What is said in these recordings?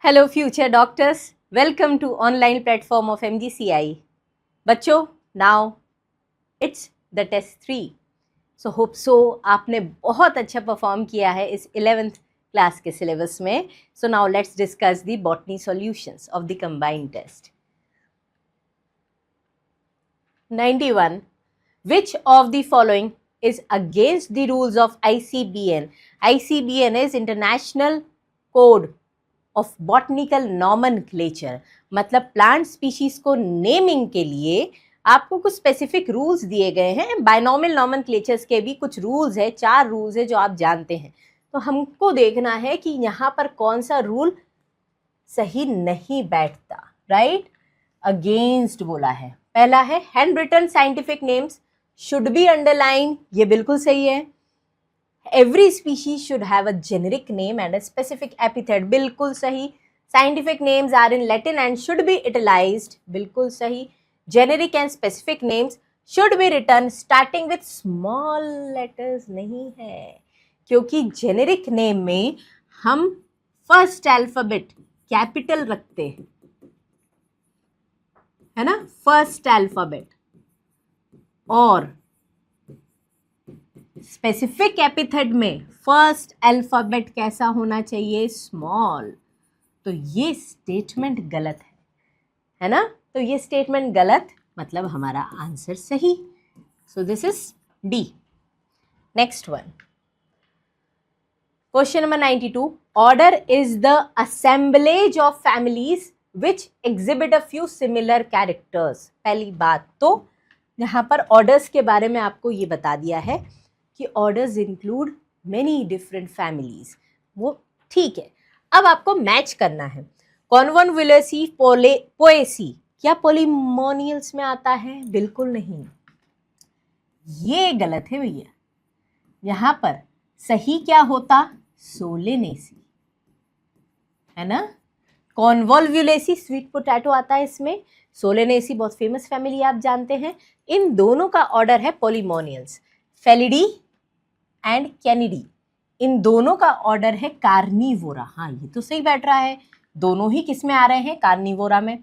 Hello future doctors, welcome to online platform of MGCI. बच्चों, now it's the test 3. So hope so आपने बहुत अच्छा perform किया है इस 11th क्लास के सिलेबस में. So now let's discuss the botany solutions of the combined test. 91. Which of the following is against the rules of ICBN? ICBN is International Code of botanical nomenclature. मतलब plant species को naming के लिए आपको कुछ specific rules दिए गए हैं. Binomial नॉमेनक्लेचर्स के भी कुछ रूल्स है, 4 रूल्स है जो आप जानते हैं. तो हमको देखना है कि यहाँ पर कौन सा रूल सही नहीं बैठता. राइट, अगेंस्ट बोला है. पहला है hand written scientific names should be underline. ये बिल्कुल सही है. Every species should have a generic name and a specific epithet. बिल्कुल सही. Scientific names are in Latin and should be italicized. बिल्कुल सही. Generic and specific names should be written starting with small letters. नहीं है, क्योंकि generic name में हम first alphabet capital रखते हैं, है ना, first alphabet. और स्पेसिफिक एपिथेट में फर्स्ट अल्फाबेट कैसा होना चाहिए? स्मॉल. तो ये स्टेटमेंट गलत है ना. तो ये स्टेटमेंट गलत, मतलब हमारा आंसर सही. सो this is D. Next one, question number 92. Order is the assemblage of families which exhibit a few similar characters. पहली बात तो यहाँ पर ऑर्डर्स के बारे में आपको ये बता दिया है कि orders include many different families. वो ठीक है. अब आपको मैच करना है. कॉन्वोल्यूलेसी पोएसी क्या पॉलीमोनियल्स में आता है? बिल्कुल नहीं, ये गलत है भैया. यहाँ पर सही क्या होता? सोलेनेसी, है ना. कॉन्वोल्यूलेसी स्वीट पोटैटो आता है इसमें. सोलेनेसी बहुत फेमस फैमिली आप जानते हैं. इन दोनों का ऑर्डर है पॉलीमोनियल्स. फेलिडी एंड कैनिडी, इन दोनों का ऑर्डर है कार्निवोरा. हाँ, ये तो सही बैठ रहा है. दोनों ही किस में आ रहे हैं? कार्निवोरा में.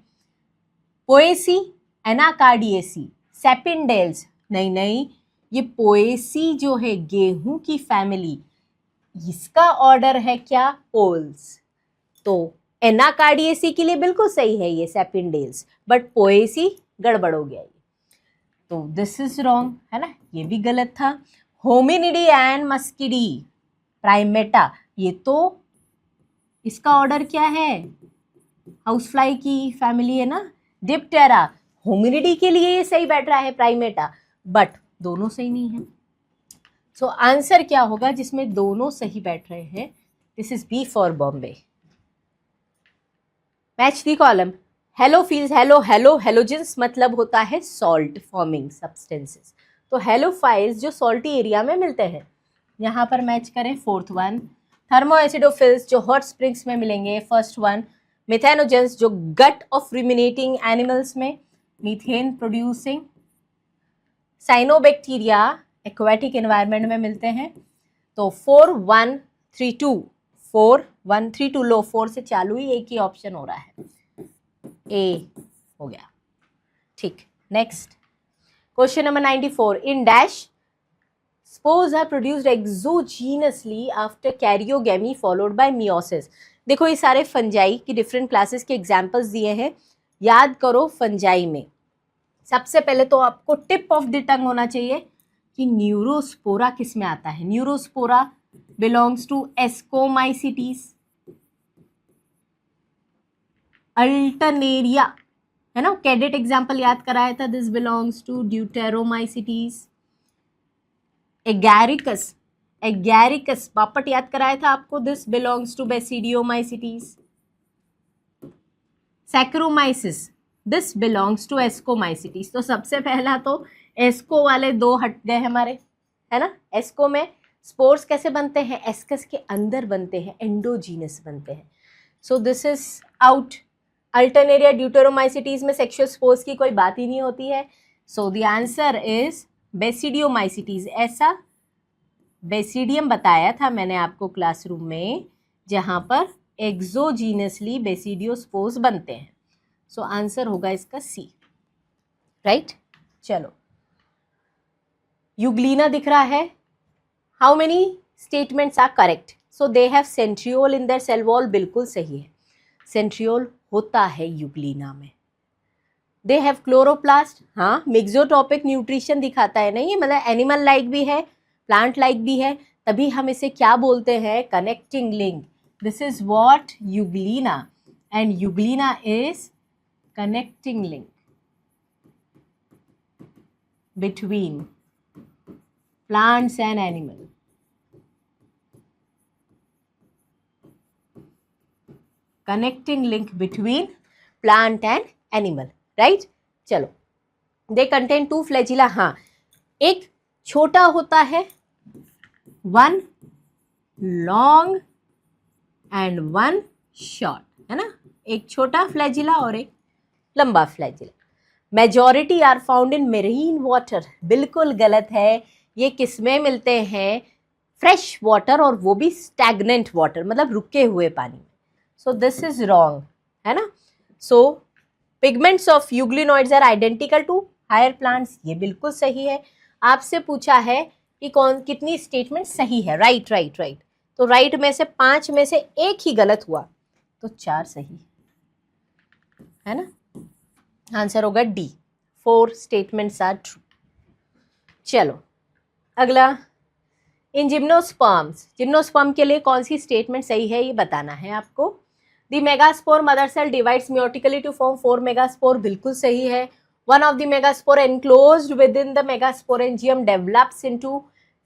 पोएसी, एनाकार्डिएसी, सेपिंडेल्स, नहीं, ये पोएसी जो है गेहूं की फैमिली, इसका ऑर्डर है क्या? पोल्स. तो एनाकार्डिएसी के लिए बिल्कुल सही है ये सेपिंडेल्स, बट पोएसी गड़बड़ हो गया. तो दिस इज रॉन्ग, है ना, ये भी गलत था. होमिनिडी एंड मस्किडी प्राइमेटा, ये तो इसका ऑर्डर क्या है? हाउस फ्लाई की फैमिली है ना. डिप्टेरा, होमिनिडी के लिए ये सही बैठ रहा है प्राइमेटा, बट दोनों सही नहीं है. सो आंसर क्या होगा जिसमें दोनों सही बैठ रहे हैं? This is B for Bombay. Match the column. Halophiles, halogens मतलब होता है सॉल्ट फॉर्मिंग सब्सटेंसेस. तो हेलोफाइल्स जो सॉल्टी एरिया में मिलते हैं. यहाँ पर मैच करें. फोर्थ वन, थर्मोएसिडोफिल्स जो हॉट स्प्रिंग्स में मिलेंगे. फर्स्ट वन, मिथेनोजेंस जो गट ऑफ रिमिनेटिंग एनिमल्स में methane producing. Cyanobacteria aquatic environment में मिलते हैं. तो 4-1-3-2 लो 4 से चालू ही एक ही ऑप्शन हो रहा है. ए हो गया. ठीक. Next question number 94. In dash spores are produced exogenously after karyogamy followed by meiosis. देखो ये सारे फंजाई की डिफरेंट क्लासेस के एग्जांपल्स दिए हैं. याद करो फंजाई में सबसे पहले तो आपको टिप ऑफ द टंग होना चाहिए कि न्यूरोस्पोरा किस में आता है. Neurospora belongs to Ascomycetes. Alternaria, है ना, कैडेट एग्जाम्पल याद कराया था. This belongs to Deuteromycetes. Agaricus बापट याद कराया था आपको. This belongs to Basidiomycetes. Saccharomyces, this belongs to Ascomycetes. तो सबसे पहला तो एस्को वाले 2 हट गए हमारे, है ना. एस्को में स्पोर्स कैसे बनते हैं? एस्कस के अंदर बनते हैं, एंडोजीनस बनते हैं. सो this is out. Alternaria deuteromycetes में सेक्सुअल स्पोर्स की कोई बात ही नहीं होती है. So the answer is basidiomycetes. ऐसा बेसिडियम बताया था मैंने आपको क्लासरूम में, जहाँ पर एक्सोजीनसली बेसिडियोस्पोर्स बनते हैं। सो आंसर होगा इसका सी, राइट। चलो, यूग्लिना दिख रहा है। How many statements are correct? So they have centriole in their cell wall, बिल्कुल सही है, सेंट्रियोल होता है यूग्लिना में। दे हैव क्लोरोप्लास्ट, हाँ, मिक्सोटॉपिक न्यूट्रिशन दिखाता है, नहीं, मतलब एनिमल लाइक भी है, प्लांट लाइक भी है, तभी हम इसे क्या बोलते हैं? Connecting link. This is what? Euglena, and Euglena is connecting link between plants and animal. Connecting link between plant and animal, right. चलो, दे कंटेन टू फ्लैजिला, हाँ, एक छोटा होता है, one long and one short, है ना, एक छोटा फ्लैजिला और एक लंबा flagella. Majority are found in marine water, बिल्कुल गलत है, ये किसमें मिलते हैं? फ्रेश वाटर, और वो भी स्टैग्नेंट वाटर, मतलब रुके हुए पानी में। सो दिस इज रॉन्ग, है ना। So pigments of euglenoids are identical to higher plants, ये बिल्कुल सही है। आपसे पूछा है कि कितनी स्टेटमेंट सही है, राइट राइट राइट। तो राइट में से 5 में से एक ही गलत हुआ, तो 4 सही है ना। आंसर होगा डी, 4 स्टेटमेंट्स आर ट्रू। चलो अगला, इन जिम्नोस्पर्म्स, जिम्नोस्पर्म के लिए कौन सी स्टेटमेंट सही है ये बताना है आपको। The megaspore mother cell divides meiotically to form 4 megaspore, बिल्कुल सही है। One of the megaspore enclosed within the megasporangium develops into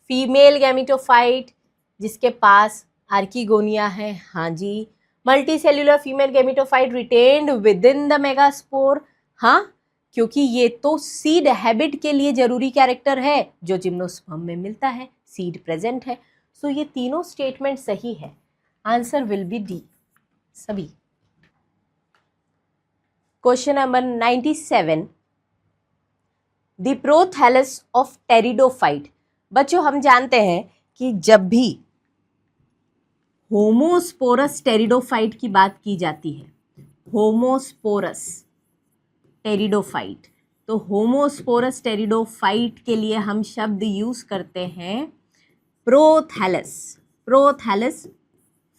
female gametophyte, जिसके पास आर्किगोनिया है, हाँ जी। Multicellular female gametophyte retained within the megaspore, हाँ, क्योंकि ये तो सीड हैबिट के लिए जरूरी कैरेक्टर है जो जिम्नोस्पर्म में मिलता है, सीड प्रेजेंट है। सो ये तीनों स्टेटमेंट सही है, आंसर विल बी डी सभी। Question number 97, the prothallus of pteridophyte. बच्चों हम जानते हैं कि जब भी होमोस्पोरस टेरिडोफाइट की बात की जाती है, होमोस्पोरस टेरिडोफाइट, तो होमोस्पोरस टेरिडोफाइट के लिए हम शब्द यूज करते हैं prothallus. Prothallus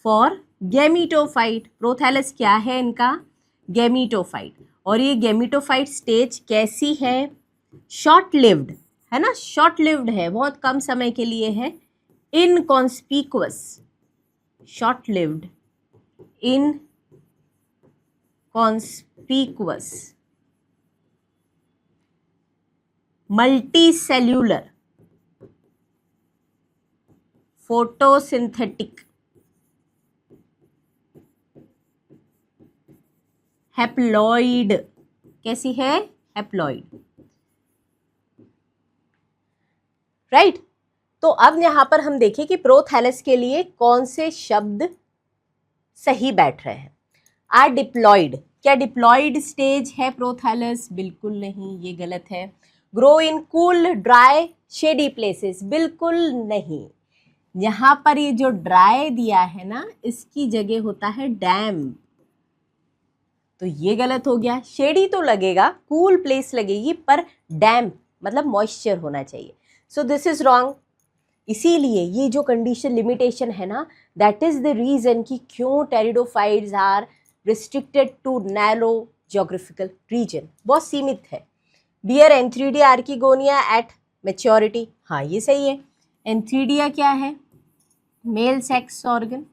for gametophyte. Prothallus क्या है इनका? गैमीटोफाइट। और ये गैमीटोफाइट स्टेज कैसी है? शॉर्ट लिव्ड, है ना, शॉर्ट लिव्ड है, बहुत कम समय के लिए है। Inconspicuous, short lived, inconspicuous, multicellular, photosynthetic, haploid. कैसी है? Haploid, right. तो अब यहां पर हम देखें कि प्रोथैलस के लिए कौन से शब्द सही बैठ रहे हैं। आर डिप्लॉइड, क्या डिप्लॉइड स्टेज है प्रोथैलस? बिल्कुल नहीं, ये गलत है। Grow in cool dry shady places, बिल्कुल नहीं। यहां पर ये जो ड्राई दिया है ना, इसकी जगह होता है डैम, तो ये गलत हो गया। शेडी तो लगेगा, कूल प्लेस लगेगी, पर डैम मतलब मॉइस्चर होना चाहिए। सो दिस इज रॉन्ग। इसीलिए ये जो कंडीशन लिमिटेशन है ना, दैट इज द रीजन कि क्यों pteridophytes are restricted to narrow geographical region, बहुत सीमित है। Bear antheridia archegonia at maturity, हाँ ये सही है। एंथ्रीडिया क्या है? मेल सेक्स ऑर्गन,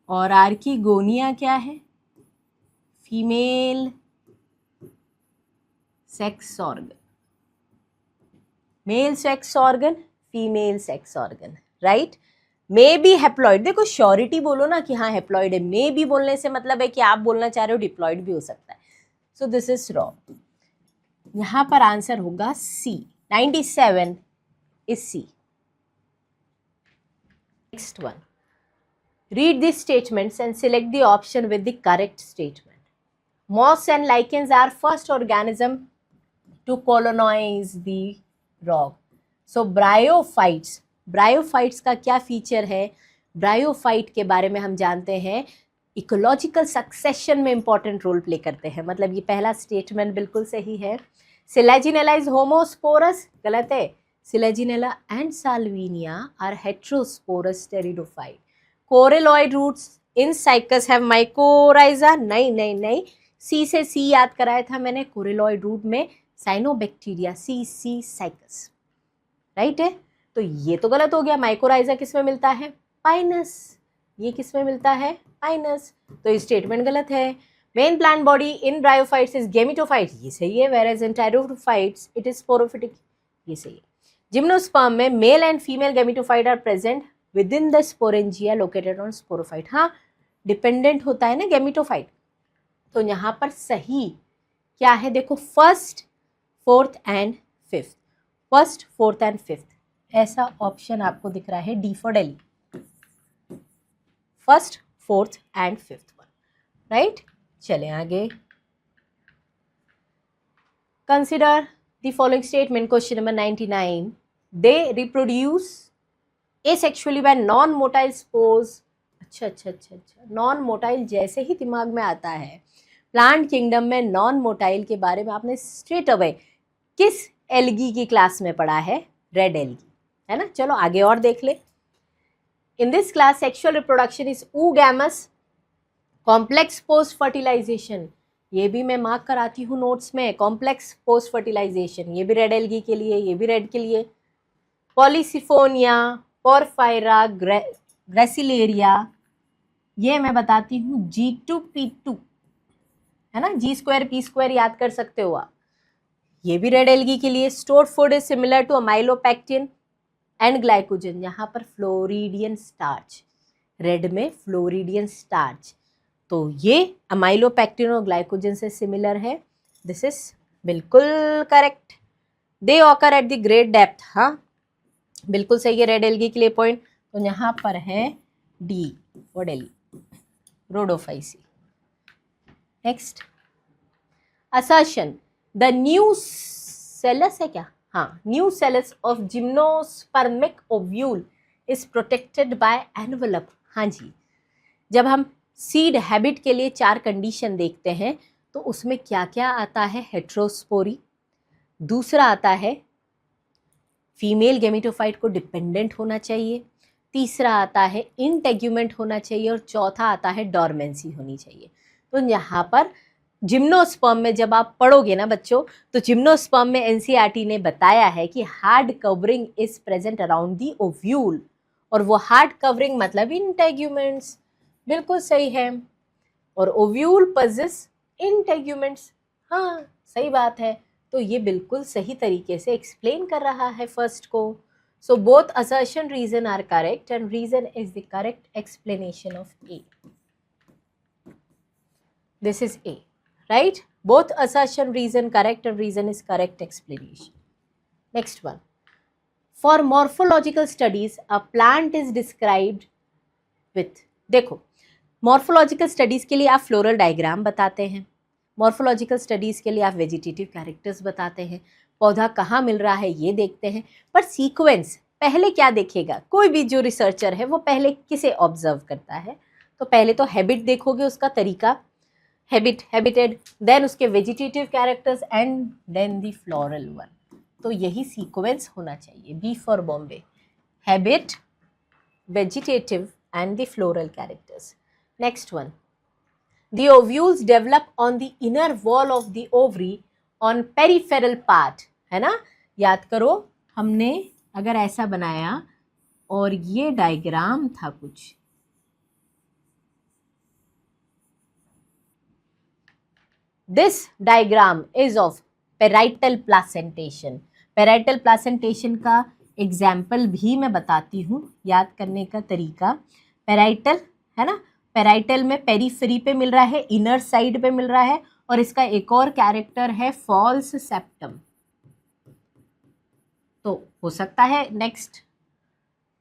और आर्किगोनिया क्या है? Female sex organ. Male sex organ, female sex organ, right. May be haploid, देखो श्योरिटी बोलो ना कि हाँ हैप्लॉइड है, मे बी बोलने से मतलब है कि आप बोलना चाह रहे हो डिप्लॉइड भी हो सकता है। सो दिस इज रॉन्ग, यहां पर आंसर होगा C, 97 is C. Next one, read these statements and select the option with the correct statement. Moss and lichens are first organism to colonize the rock. So bryophytes, bryophytes का क्या feature है? Bryophyte के बारे में हम जानते हैं ecological succession में इंपॉर्टेंट रोल प्ले करते हैं, मतलब ये पहला स्टेटमेंट बिल्कुल सही है। सिलेजिनेला इज होमोस्पोरस, गलत है। Selaginella and Salvinia are heterosporous pteridophyte. Coralloid roots in Cycas have mycorrhiza, नहीं नहीं नहीं, सी से सी याद कराया था मैंने, कोरेलॉइड रूट में साइनोबैक्टीरिया, सी साइकस, राइट है। तो ये तो गलत हो गया, माइकोराइजा किस में मिलता है, पाइनस, ये किस में मिलता है, पाइनस, तो ये स्टेटमेंट गलत है। Main plant body in bryophytes is gametophyte, ये सही है, whereas in pteridophytes it is sporophytic, ये सही है। जिम्नोस्पर्म में male and female gametophyte are present within the sporangia located on sporophyte, हाँ डिपेंडेंट होता है ना गेमिटोफाइट। तो यहाँ पर सही क्या है, देखो first fourth and fifth, first fourth and fifth, ऐसा ऑप्शन आपको दिख रहा है D for Delhi, first fourth and fifth one, right. चले आगे, consider the following statement, question number 99, they reproduce asexually bye non motile spores. अच्छा, नॉन मोटाइल जैसे ही दिमाग में आता है प्लांट किंगडम में नॉन मोटाइल के बारे में आपने स्ट्रेट अवे किस एल्गी की क्लास में पढ़ा है, रेड एल्गी, है ना। चलो आगे और देख ले। In this class sexual reproduction is oogamous, complex post fertilization, ये भी मैं मार्क कराती हूँ नोट्स में, कॉम्प्लेक्स पोस्ट फर्टिलाइजेशन, ये भी रेड एल्गी के लिए, ये भी रेड के लिए। पॉलीसिफोनिया, पोरफायरा, ग्रेसिलेरिया, ये मैं बताती हूँ G2P2, है ना, G2P2 याद कर सकते हो आप, ये भी रेड एल्गी के लिए। Stored food is similar to amylopectin and glycogen, यहाँ पर फ्लोरिडियन स्टार्च, रेड में फ्लोरिडियन स्टार्च, तो ये अमाइलोपेक्टिन और ग्लाइकोजन से सिमिलर है, दिस इज बिल्कुल correct. They occur at the great depth, हाँ बिल्कुल सही है रेड एल्गी के लिए पॉइंट, तो यहाँ पर है D for Delhi, Rhodophyceae. Next, assertion the nucellus है क्या, हाँ, nucellus of gymnospermic ovule is protected by envelope, हाँ जी। जब हम सीड हैबिट के लिए 4 कंडीशन देखते हैं तो उसमें क्या क्या आता है, हेट्रोस्पोरी, दूसरा आता है फीमेल गेमिटोफाइट को डिपेंडेंट होना चाहिए, तीसरा आता है इंटेग्यूमेंट होना चाहिए, और चौथा आता है डॉर्मेंसी होनी चाहिए। तो यहाँ पर जिम्नोस्पर्म में जब आप पढ़ोगे ना बच्चों, तो जिम्नोस्पर्म में एनसीईआरटी ने बताया है कि hard covering is present around the ovule, और वो हार्ड कवरिंग मतलब इंटेग्यूमेंट्स, बिल्कुल सही है, और ओव्यूल पजेस इंटेग्यूमेंट्स, हाँ सही बात है। तो ये बिल्कुल सही तरीके से एक्सप्लेन कर रहा है फर्स्ट को। So both assertion reason are correct and reason is the correct explanation of A, this is A, right? Both assertion reason correct and reason is correct explanation. Next one. For morphological studies, a plant is described with, देखो morphological studies के लिए आप floral diagram बताते हैं, morphological studies के लिए आप vegetative characters बताते हैं, पौधा कहाँ मिल रहा है ये देखते हैं, पर sequence पहले क्या देखेगा, कोई भी जो रिसर्चर है वो पहले किसे ऑब्जर्व करता है, तो पहले तो हैबिट देखोगे, उसका तरीका, हैबिटेड, देन उसके vegetative characters and then the floral one, तो यही सीक्वेंस होना चाहिए, B for Bombay, habit, vegetative and the floral characters. Next one, the ovules develop on the inner wall of the ovary on peripheral part, है ना, याद करो हमने अगर ऐसा बनाया और ये डायग्राम था कुछ, this diagram is of parietal placentation, parietal placentation का एग्जाम्पल भी मैं बताती हूँ, याद करने का तरीका, parietal है ना, parietal में पेरीफेरी पे मिल रहा है, इनर साइड पे मिल रहा है, और इसका एक और कैरेक्टर है फॉल्स सेप्टम, तो हो सकता है नेक्स्ट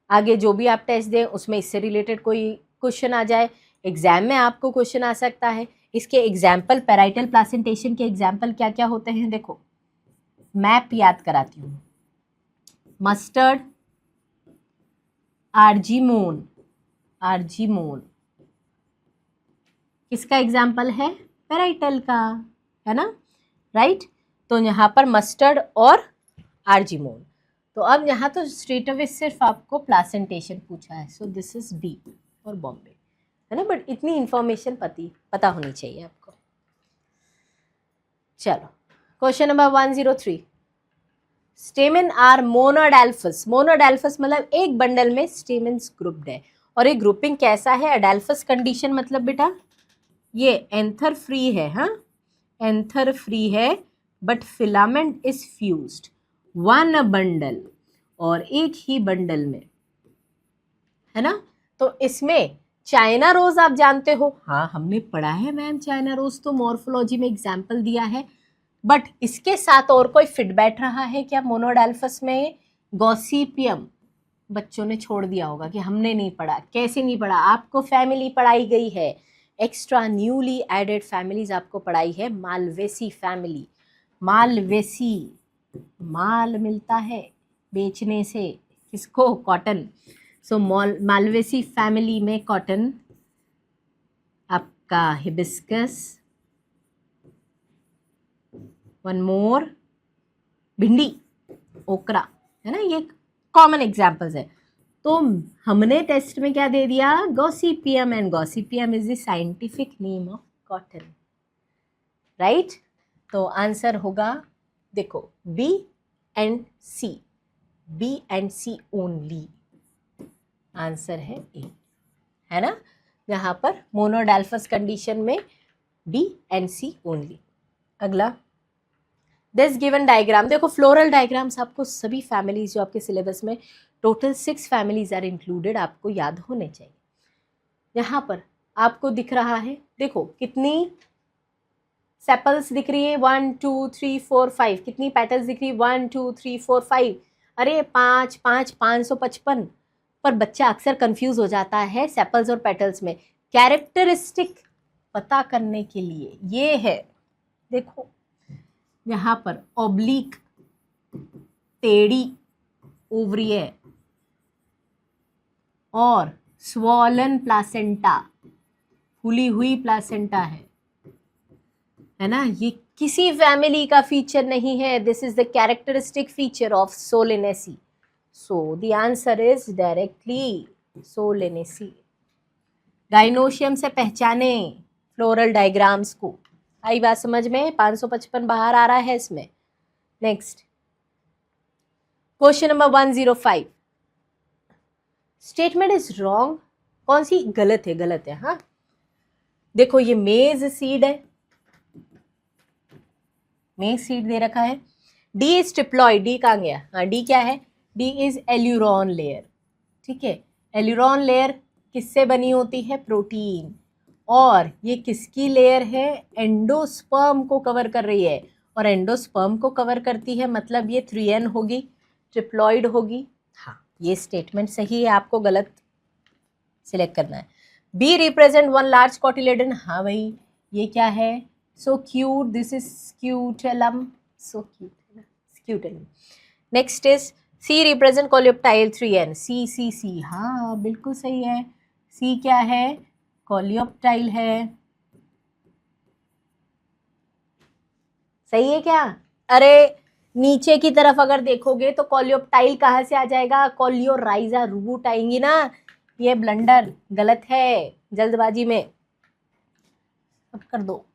आगे जो भी आप टेस्ट दें उसमें इससे रिलेटेड कोई क्वेश्चन आ जाए, एग्जाम में आपको क्वेश्चन आ सकता है। इसके एग्जाम्पल, पैराइटल प्लासेंटेशन के एग्जाम्पल क्या क्या होते हैं, देखो मैप याद कराती हूँ, मस्टर्ड, आर्जीमोन, आर्जीमोन किसका एग्जाम्पल है? पेराइटल का, है ना, राइट। तो यहाँ पर मस्टर्ड और आर्जीमोन। तो अब यहाँ तो स्ट्रेट अवे सिर्फ आपको प्लासेंटेशन पूछा है, सो दिस इज बी और बॉम्बे, है ना, बट इतनी इंफॉर्मेशन पता होनी चाहिए आपको। चलो question number 103, stamen are monodelphous. Monodelphous मतलब एक बंडल में स्टेमेन्स ग्रुप्ड है, और ये ग्रुपिंग कैसा है? अडेल्फस कंडीशन मतलब बेटा ये एंथर फ्री है, हाँ एंथर फ्री है, but filament is fused, one bundle और एक ही बंडल में, है ना। तो इसमें चाइना रोज आप जानते हो, हाँ हमने पढ़ा है मैम चाइना रोज, तो मॉर्फोलॉजी में एग्जाम्पल दिया है, बट इसके साथ और कोई फिट बैठ रहा है क्या मोनोडेल्फस में? गॉसिपियम बच्चों ने छोड़ दिया होगा कि हमने नहीं पढ़ा। कैसे नहीं पढ़ा? आपको फैमिली पढ़ाई गई है, एक्स्ट्रा न्यूली एडेड फैमिलीज आपको पढ़ाई है। मालवेसी फैमिली, मालवेसी, माल मिलता है बेचने से, किसको? कॉटन। सो मालवेसी फैमिली में कॉटन, आपका हिबिस्कस, वन मोर भिंडी, ओकरा, है ना, ये कॉमन एग्जाम्पल्स है। तो हमने टेस्ट में क्या दे दिया? Gossypium, and gossypium is the scientific name of cotton, right. तो आंसर होगा देखो B and C, B and C only, answer है ए, है ना। यहाँ पर मोनोडेल्फस कंडीशन में बी एंड सी ओनली। अगला, दिस गिवन डायग्राम, देखो फ्लोरल डायग्राम्स आपको सभी फैमिलीज जो आपके सिलेबस में टोटल 6 फैमिलीज आर इंक्लूडेड, आपको याद होने चाहिए। यहाँ पर आपको दिख रहा है, देखो कितनी सेपल्स दिख रही है, 1 2 3 4 5, कितनी पेटल्स दिख रही है? 1 2 3 4 5, अरे 5 5 555। पर बच्चा अक्सर कंफ्यूज हो जाता है सेपल्स और पेटल्स में। कैरेक्टरिस्टिक पता करने के लिए ये है, देखो यहाँ पर ऑब्लिक टेढ़ी ओवरी है और स्वॉलन प्लासेंटा, फूली हुई प्लासेंटा है ना। ये किसी फैमिली का फीचर नहीं है, this is the characteristic feature of Solanaceae, so the answer is directly Solanaceae. Gynoecium से पहचाने फ्लोरल डायग्राम्स को, आई बात समझ में? 555 बाहर आ रहा है इसमें। Next question number 105, statement is wrong, कौन सी? गलत है, गलत है, हाँ। देखो ये मेज सीड है, मेज सीड दे रखा है। डी इज ट्रिप्लॉइड, डी कहाँ गया? हाँ डी क्या है? डी इज एल्यूरॉन लेयर, ठीक है। एल्यूरॉन लेयर किससे बनी होती है? प्रोटीन। और ये किसकी लेयर है? एंडोस्पर्म को कवर कर रही है, और एंडोस्पर्म को कवर करती है मतलब ये 3n होगी, ट्रिप्लॉइड होगी। हाँ ये स्टेटमेंट सही है, आपको गलत सिलेक्ट करना है। B represent one large cotyledon, हाँ भाई ये क्या है? So cute, this is scutellum, so cute, scutellum. Next is C represent coleoptile 3n, C C C, हाँ बिल्कुल सही है। सी क्या है? कोलियोप्टाइल है, सही है क्या? अरे नीचे की तरफ अगर देखोगे तो कोलियोप्टाइल कहाँ से आ जाएगा? कोलियोराइजा रूट आएंगी ना, ये ब्लंडर, गलत है, जल्दबाजी में अब कर दो।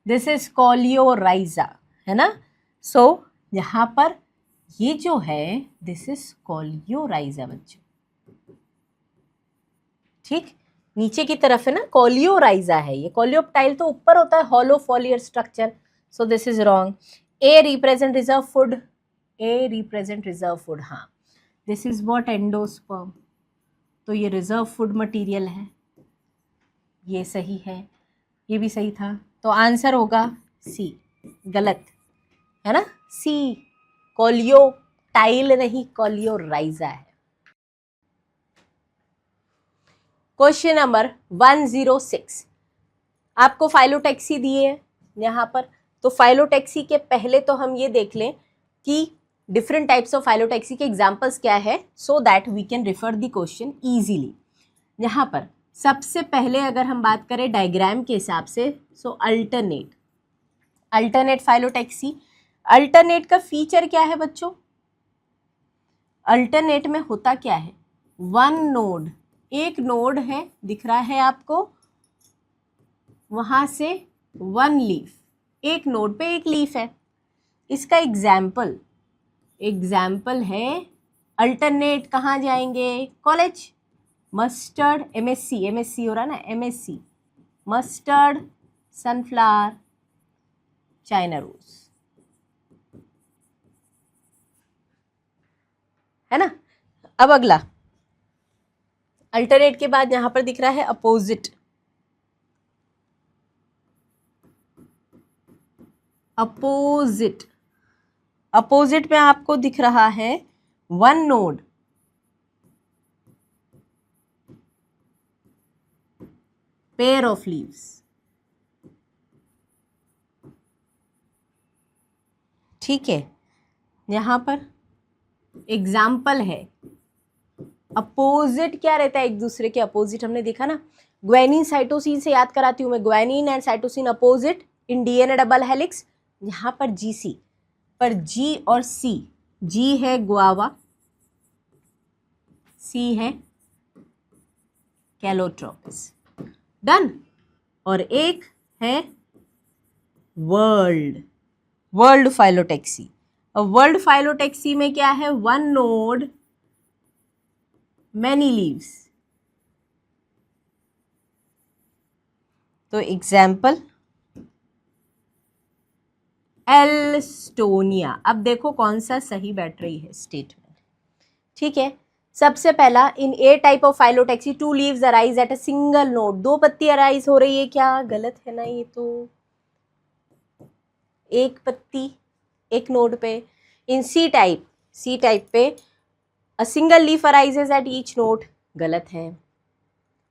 दिस इज कोलियोराइजा, है ना। सो यहाँ पर ये जो है दिस इज कोलियोराइजा बच्चों, ठीक, नीचे की तरफ है ना, कोलियोराइजा है ये। कोलियोप्टाइल तो ऊपर होता है, hollow फोलियर structure, so this is wrong. A represent reserve food, A represent reserve food, हाँ दिस इज व्हाट? एंडोस्पर्म, तो ये रिजर्व फूड मटेरियल है, ये सही है, ये भी सही था। तो आंसर होगा सी, गलत है ना। सी कोलियोप्टाइल नहीं, कोलियोराइजा है। क्वेश्चन नंबर 106, आपको फाइलोटैक्सी दिए है यहाँ पर, तो फाइलोटैक्सी के पहले तो हम ये देख लें कि डिफरेंट टाइप्स ऑफ फाइलोटैक्सी के एग्जांपल्स क्या है, so that we can refer the question easily. यहाँ पर सबसे पहले अगर हम बात करें डायग्राम के हिसाब से, सो अल्टरनेट फाइलोटैक्सी। अल्टरनेट का फीचर क्या है बच्चों? अल्टरनेट में होता क्या है? वन नोड, एक नोड है, दिख रहा है आपको, वहां से वन लीफ, एक नोड पे एक लीफ है। इसका एग्जाम्पल है अल्टरनेट कहाँ जाएंगे? कॉलेज, मस्टर्ड, एमएससी हो रहा ना, MSC, mustard, sunflower, China rose, है ना। अब अगला अल्टरनेट के बाद यहां पर दिख रहा है अपोजिट। अपोजिट में आपको दिख रहा है one node, pair of leaves, ठीक है। यहां पर एग्जाम्पल है, अपोजिट क्या रहता है? एक दूसरे के अपोजिट, हमने देखा ना, ग्वानिन साइटोसिन से याद कराती हूं मैं, guanine and cytosine opposite in DNA double helix. यहां पर जीसी पर जी और सी, जी है गुआवा, सी है कैलोट्रोपिस, डन। और एक है वर्ल्ड फाइलोटैक्सी। और वर्ल्ड फाइलोटैक्सी में क्या है? One node, many leaves. तो एग्जाम्पल एल्स्टोनिया। अब देखो कौन सा सही बैठ रही है स्टेटमेंट, ठीक है। सबसे पहला, in a type of phyllotaxy two leaves arise at a single node, दो पत्ती अराइज हो रही है, क्या गलत है ना ये तो, एक पत्ती एक नोड पे। इन सी टाइप पे a single leaf arises at each node, गलत है।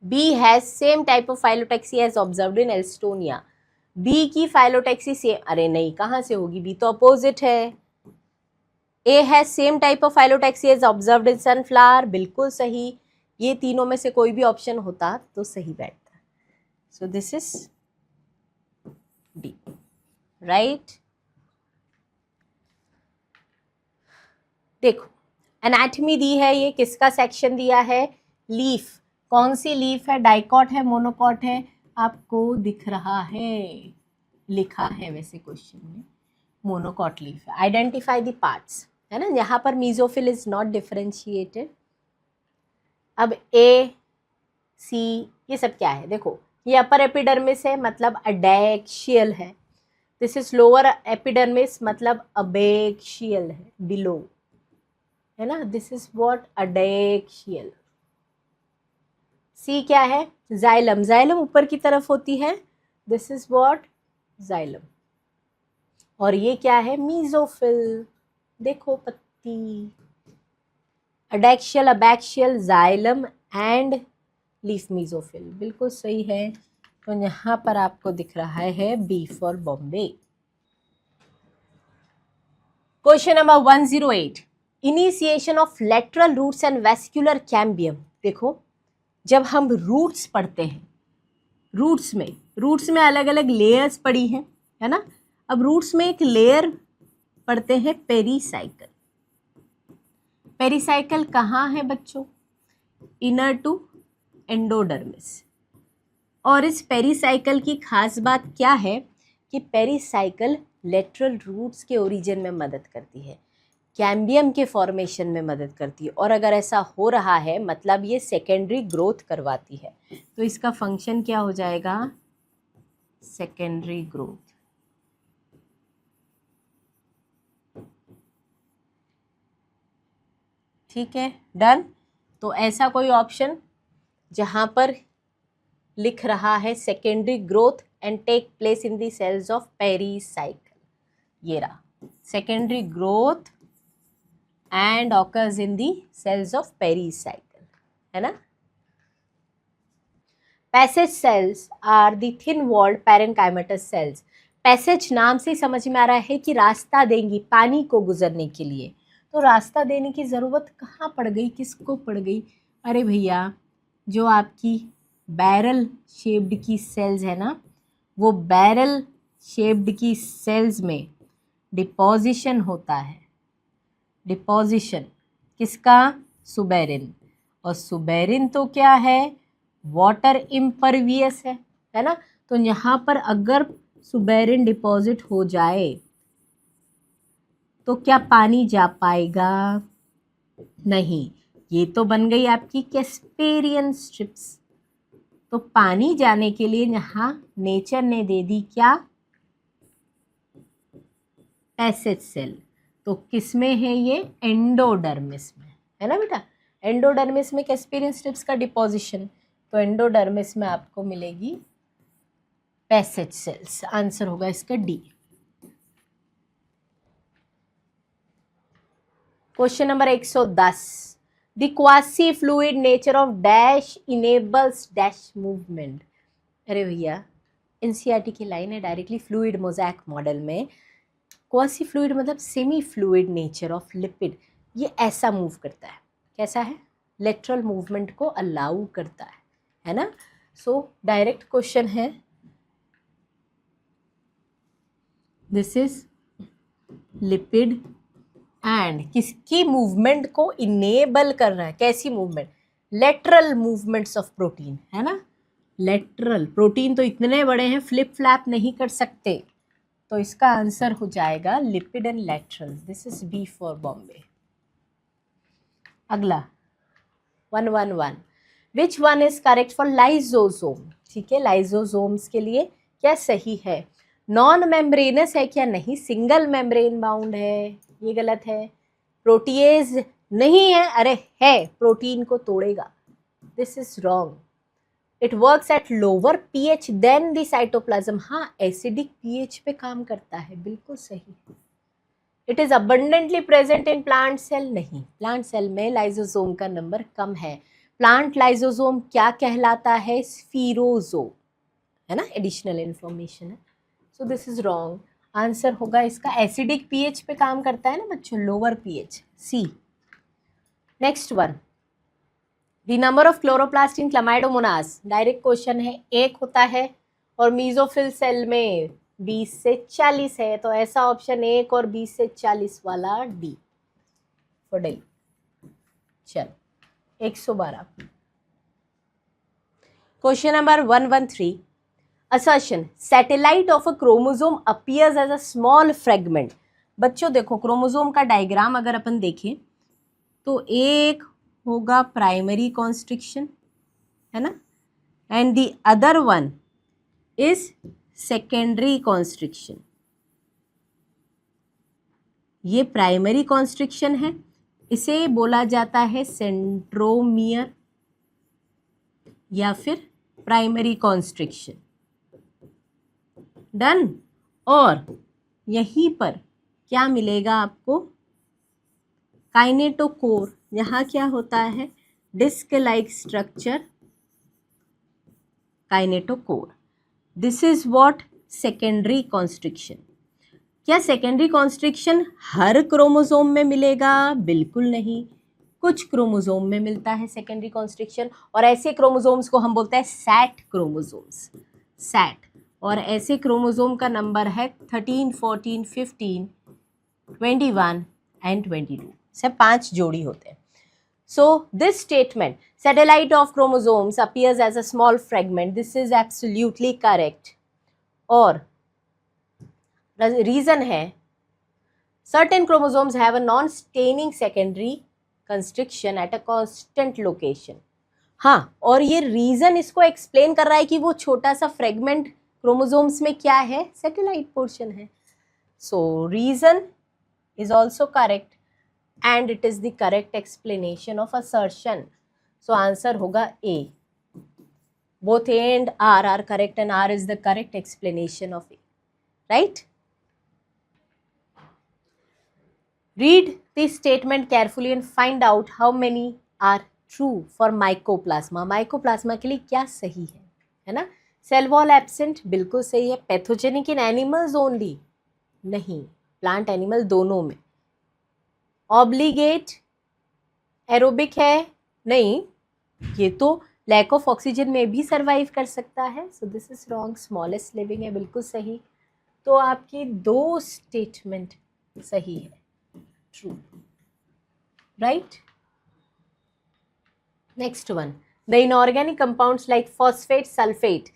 B has same type of phyllotaxy as observed in Alstonia, B की फाइलोटैक्सी सेम, अरे नहीं कहाँ से होगी, बी तो अपोजिट है। A has same type of phyllotaxy as observed in sunflower, बिल्कुल सही। ये तीनों में से कोई भी ऑप्शन होता तो सही बैठता। सो दिस इज डी, राइट। देखो एनाटॉमी दी है, ये किसका सेक्शन दिया है? लीफ, कौन सी लीफ है? डाइकॉट है, मोनोकॉट है? आपको दिख रहा है, लिखा है वैसे क्वेश्चन में, मोनोकॉट लीफ है। आइडेंटिफाई द पार्ट्स, है ना। यहाँ पर मीजोफिल इज नॉट डिफरेंशिएटेड। अब ए सी ये सब क्या है? देखो ये अपर एपिडर्मिस है, मतलब अडैक्शियल है। दिस इज लोअर एपिडर्मिस, मतलब अबैक्शियल है, बिलो, है ना। This is what? अडैक्शियल। सी क्या है? जाइलम, जाइलम ऊपर की तरफ होती है, दिस इज व्हाट? जाइलम। और ये क्या है? मीजोफिल, देखो पत्ती, adaxial, abaxial, xylem and leaf mesophyll, बिल्कुल सही है। तो यहाँ पर आपको दिख रहा है B for Bombay. Question number 108, initiation of lateral roots and vascular cambium. देखो जब हम रूट्स पढ़ते हैं, रूट्स में अलग अलग लेयर्स पड़ी हैं, है ना। अब रूट्स में एक लेयर पढ़ते हैं पेरीसाइकल। पेरीसाइकल कहाँ है बच्चों? Inner to endodermis. और इस पेरीसाइकल की खास बात क्या है कि पेरीसाइकल लेटरल रूट्स के ओरिजिन में मदद करती है, कैम्बियम के फॉर्मेशन में मदद करती है। और अगर ऐसा हो रहा है मतलब ये सेकेंडरी ग्रोथ करवाती है, तो इसका फंक्शन क्या हो जाएगा? Secondary growth. ठीक है, डन। तो ऐसा कोई ऑप्शन जहां पर लिख रहा है secondary growth and take place in the cells of pericycle, ये रहा, secondary growth and occurs in the cells of pericycle, है ना। Passage cells are the thin walled parenchymatous cells. Passage नाम से समझ में आ रहा है कि रास्ता देंगी पानी को गुजरने के लिए। तो रास्ता देने की ज़रूरत कहाँ पड़ गई, किसको पड़ गई? अरे भैया जो आपकी बैरल शेप्ड की सेल्स है ना, वो बैरल शेप्ड की सेल्स में डिपोजिशन होता है। डिपोजिशन किसका? सुबेरिन। और सुबेरिन तो क्या है? वाटर इम्परवियस है ना। तो यहाँ पर अगर सुबेरिन डिपॉजिट हो जाए तो क्या पानी जा पाएगा? नहीं। ये तो बन गई आपकी कैस्पेरियन स्ट्रिप्स। तो पानी जाने के लिए यहाँ नेचर ने दे दी क्या? Passage cell. तो किस में है ये? एंडोडर्मिस में, है ना बेटा। एंडोडर्मिस में कैस्पेरियन स्ट्रिप्स का डिपोजिशन, तो एंडोडर्मिस में आपको मिलेगी पैसेज सेल्स। आंसर होगा इसका D. Question number 110, the quasi fluid nature of dash enables dash movement. अरे भैया, एनसीईआरटी की लाइन है डायरेक्टली फ्लूइड मोज़ैक मॉडल में। क्वासी फ्लूइड मतलब semi fluid nature of lipid. ये ऐसा मूव करता है, कैसा है? लेटरल मूवमेंट को अलाउ करता है ना। सो डायरेक्ट क्वेश्चन है, दिस इज लिपिड एंड किसकी मूवमेंट को इनेबल कर रहा है? कैसी movement? Lateral movements of protein, है ना। लेटरल प्रोटीन तो इतने बड़े हैं, फ्लिप फ्लैप नहीं कर सकते। तो इसका आंसर हो जाएगा lipid and lateral. This is B for Bombay. अगला 111, which one is correct for lysosome? ठीक है, लाइजोसोम्स के लिए क्या सही है? नॉन मेम्ब्रेनस है क्या? नहीं। सिंगल मेम्ब्रेन बाउंड है, ये गलत है। प्रोटीएज नहीं है, अरे है, प्रोटीन को तोड़ेगा, this is wrong. It works at lower pH than the cytoplasm. हाँ, एसिडिक पीएच पे काम करता है, बिल्कुल सही। It is abundantly present in plant cell. नहीं, प्लांट सेल में लाइजोसोम का नंबर कम है। प्लांट लाइजोसोम क्या कहलाता है? स्फीरोजोम, है ना। एडिशनल इंफॉर्मेशन है। So this is wrong. Answer होगा इसका एसिडिक पीएच पे काम करता है ना बच्चों, lower pH, C. Next one, the number of chloroplast in chlamydomonas. Direct question है, एक होता है और मीजोफिल सेल में 20 से 40 है। तो ऐसा ऑप्शन 1 और 20 से 40 वाला डी फॉर डेली। चल 112, question number 113, assertion satellite of a chromosome appears as a small fragment. बच्चों देखो, क्रोमोसोम का डायग्राम अगर अपन देखें तो एक होगा प्राइमरी कॉन्स्ट्रिक्शन, है ना, and the other one is secondary constriction. ये प्राइमरी कॉन्स्ट्रिक्शन है, इसे बोला जाता है सेंट्रोमियर या फिर प्राइमरी कॉन्स्ट्रिक्शन। डन। और यहीं पर क्या मिलेगा आपको? काइनेटोकोर। यहाँ क्या होता है? Disc like structure, kinetochore. This is what? Secondary constriction. क्या सेकेंडरी कॉन्स्ट्रिक्शन हर क्रोमोसोम में मिलेगा? बिल्कुल नहीं, कुछ क्रोमोसोम में मिलता है सेकेंडरी कॉन्स्ट्रिक्शन, और ऐसे क्रोमोसोम्स को हम बोलते हैं सैट क्रोमोसोम्स, सैट। और ऐसे क्रोमोसोम का नंबर है 13, 14, 15, 21 एंड 22 से 5 जोड़ी होते हैं। So this statement, satellite of chromosomes appears as a small fragment, this is absolutely correct. और reason है, certain chromosomes have a non-staining secondary constriction at a constant location. हाँ, और ये reason इसको explain कर रहा है कि वो छोटा सा fragment chromosomes में क्या है? satellite portion है. So reason is also correct. And it is the correct explanation of assertion. So answer होगा A. Both A and R are correct and R is the correct explanation of A. Right? Read the statement carefully and find out how many are true for mycoplasma. Mycoplasma के लिए क्या सही है ना? Cell wall absent बिल्कुल सही है. Pathogenic in animals only? नहीं, plant animal दोनों में. ऑब्लिगेट एरोबिक है? नहीं, ये तो लैक ऑफ ऑक्सीजन में भी सर्वाइव कर सकता है, so this is wrong, smallest living है बिल्कुल सही। तो आपकी 2 स्टेटमेंट सही है, true, right. Next one, the inorganic compounds like phosphate, sulphate,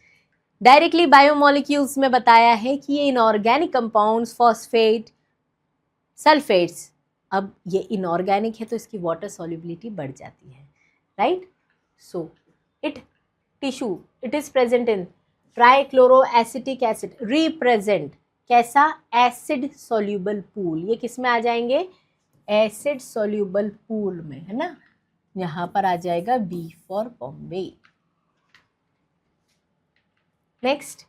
directly biomolecules में बताया है कि ये इनऑर्गेनिक कंपाउंड्स फॉस्फेट, सल्फेट्स, अब ये इनऑर्गेनिक है तो इसकी वाटर सॉल्युबिलिटी बढ़ जाती है, right. So it tissue, it is present in trichloroacetic acid, represent कैसा, एसिड सॉल्युबल पूल, ये किस में आ जाएंगे, एसिड सॉल्युबल पूल में, है ना, यहां पर आ जाएगा B for Bombay. Next,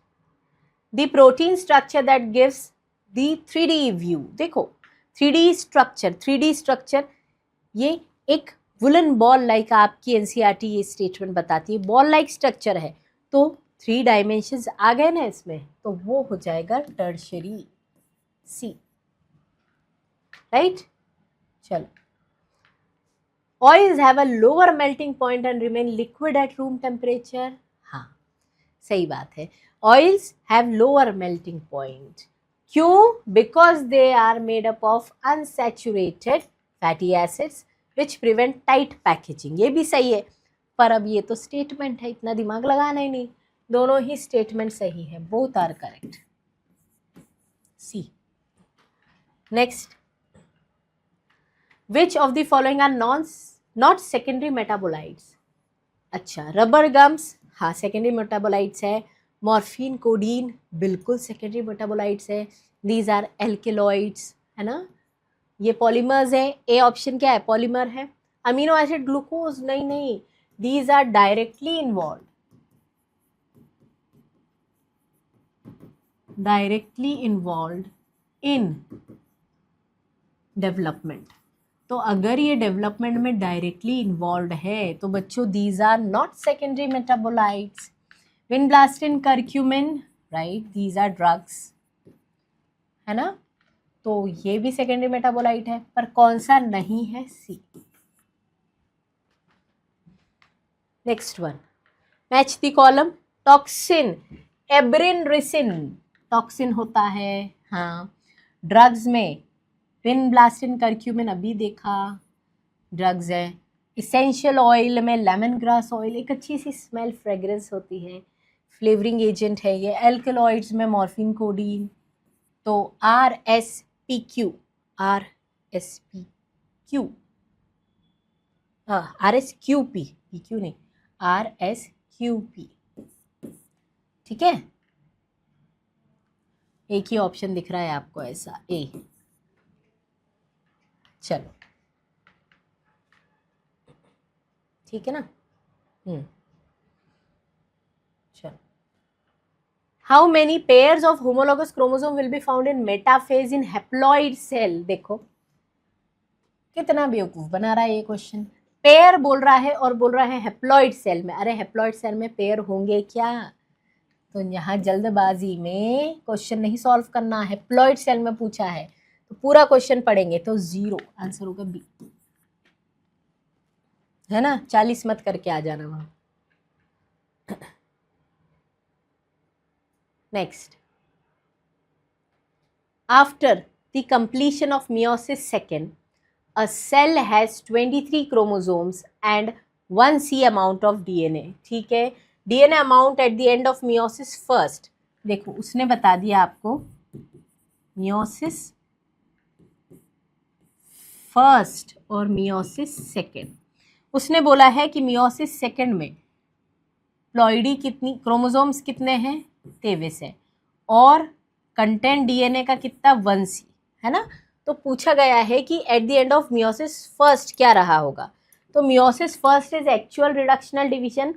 the protein structure that gives the 3D view, देखो 3D स्ट्रक्चर, ये एक वुलन बॉल लाइक, आपकी एनसीईआरटी ये स्टेटमेंट बताती है बॉल लाइक स्ट्रक्चर है, तो 3 डायमेंशंस आ गए ना इसमें, तो वो हो जाएगा टर्शरी, सी, राइट। चलो, oils have a lower melting point and remain liquid at room temperature, हाँ सही बात है, oils have lower melting point, क्यों, because they are made up of unsaturated fatty acids which prevent tight packaging, ये भी सही है, पर अब ये तो स्टेटमेंट है, इतना दिमाग लगाना ही नहीं, दोनों ही स्टेटमेंट सही है, both are correct, C. Next, which of the following are not secondary metabolites, अच्छा रबर गम्स, हाँ सेकेंडरी मेटाबोलाइट्स है, मॉर्फिन, कोडीन बिल्कुल सेकेंडरी मेटाबोलाइट्स है, दीज आर एल्केलॉइड्स, है ना, ये पॉलीमर्स है, ए ऑप्शन क्या है, पॉलीमर है। अमीनो एसिड, ग्लूकोज, नहीं, these are directly involved in development, तो अगर ये डेवलपमेंट में डायरेक्टली इन्वॉल्व है तो बच्चों these are not secondary metabolites. Vinblastine, curcumin, right, these are drugs, है ना, तो ये भी सेकेंडरी मेटाबोलाइट है, पर कौन सा नहीं है, C. Next one, match the column, toxin, abrin ricin toxin होता है, हाँ, ड्रग्स में विनब्लास्टिन, करक्यूमिन अभी देखा, ड्रग्स है। इसेंशियल ऑयल में लेमन ग्रास ऑयल, एक अच्छी सी स्मेल फ्रेग्रेंस होती है, फ्लेवरिंग एजेंट है ये। एल्कलॉइड्स में मॉर्फिन, कोडीन, तो RSPQ, हाँ RSQP, PQ नहीं, RSQP, ठीक है, एक ही ऑप्शन दिख रहा है आपको ऐसा, ए। चलो ठीक है ना, चलो, how many pairs of homologous chromosome will be found in metaphase in haploid cell, देखो कितना बेवकूफ बना रहा है ये क्वेश्चन, पेयर बोल रहा है और बोल रहा है हैप्लॉइड सेल में, अरे हैप्लॉइड सेल में पेयर होंगे क्या, तो यहाँ जल्दबाजी में क्वेश्चन नहीं सॉल्व करना, हैप्लॉइड सेल में पूछा है तो पूरा क्वेश्चन पढ़ेंगे, तो 0 आंसर होगा बी, है ना, 40 मत करके आ जाना वहां। Next, after the completion of meiosis second, a cell has 23 chromosomes and 1 C amount of DNA, ठीक है, DNA amount at the end of meiosis first, देखो उसने बता दिया आपको मियोसिस फर्स्ट और मियोसिस सेकेंड, उसने बोला है कि मियोसिस सेकेंड में प्लॉइडी कितनी, क्रोमोसोम्स कितने हैं, 23 है, और कंटेंट DNA का कितना, 1 C, है ना, तो पूछा गया है कि at the end of meiosis first क्या रहा होगा, तो meiosis first is actual reductional division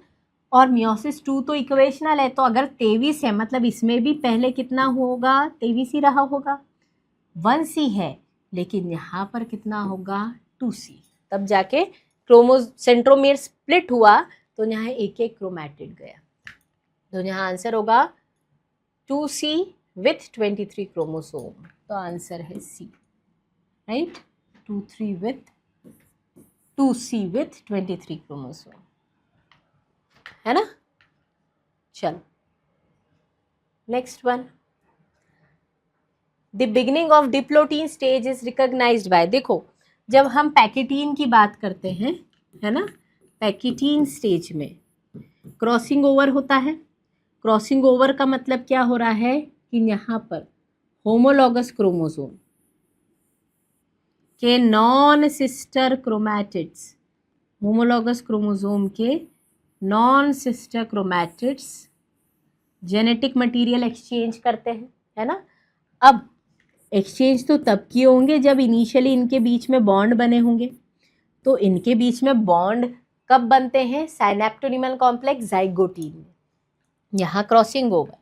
और मियोसिस 2 तो इक्वेशनल है, तो अगर 23 है मतलब इसमें भी पहले कितना होगा, 23 ही रहा होगा, 1 C है, लेकिन यहाँ पर कितना होगा, 2 C, तब जाके सेंट्रोमियर स्प्लिट हुआ तो यहाँ एक क्रोमैटिड गया, तो यहाँ आंसर होगा 2 C विथ 23 क्रोमोसोम, तो आंसर है C, right, 2 C with 23 chromosome. है ना। चलो next one, the beginning of diplotene stage is recognised by, देखो जब हम पैकेटीन की बात करते हैं, है ना, पैकेटीन स्टेज में क्रॉसिंग ओवर होता है। क्रॉसिंग ओवर का मतलब क्या हो रहा है कि यहाँ पर होमोलॉगस क्रोमोसोम के non sister chromatids, homologous chromosome के non sister chromatids genetic material exchange करते हैं, है ना। अब एक्सचेंज तो तब किए होंगे जब इनिशियली इनके बीच में बॉन्ड बने होंगे। तो इनके बीच में बॉन्ड कब बनते हैं, साइनेप्टोनिमल कॉम्प्लेक्स जाइगोटीन में, यहाँ क्रॉसिंग ओवर।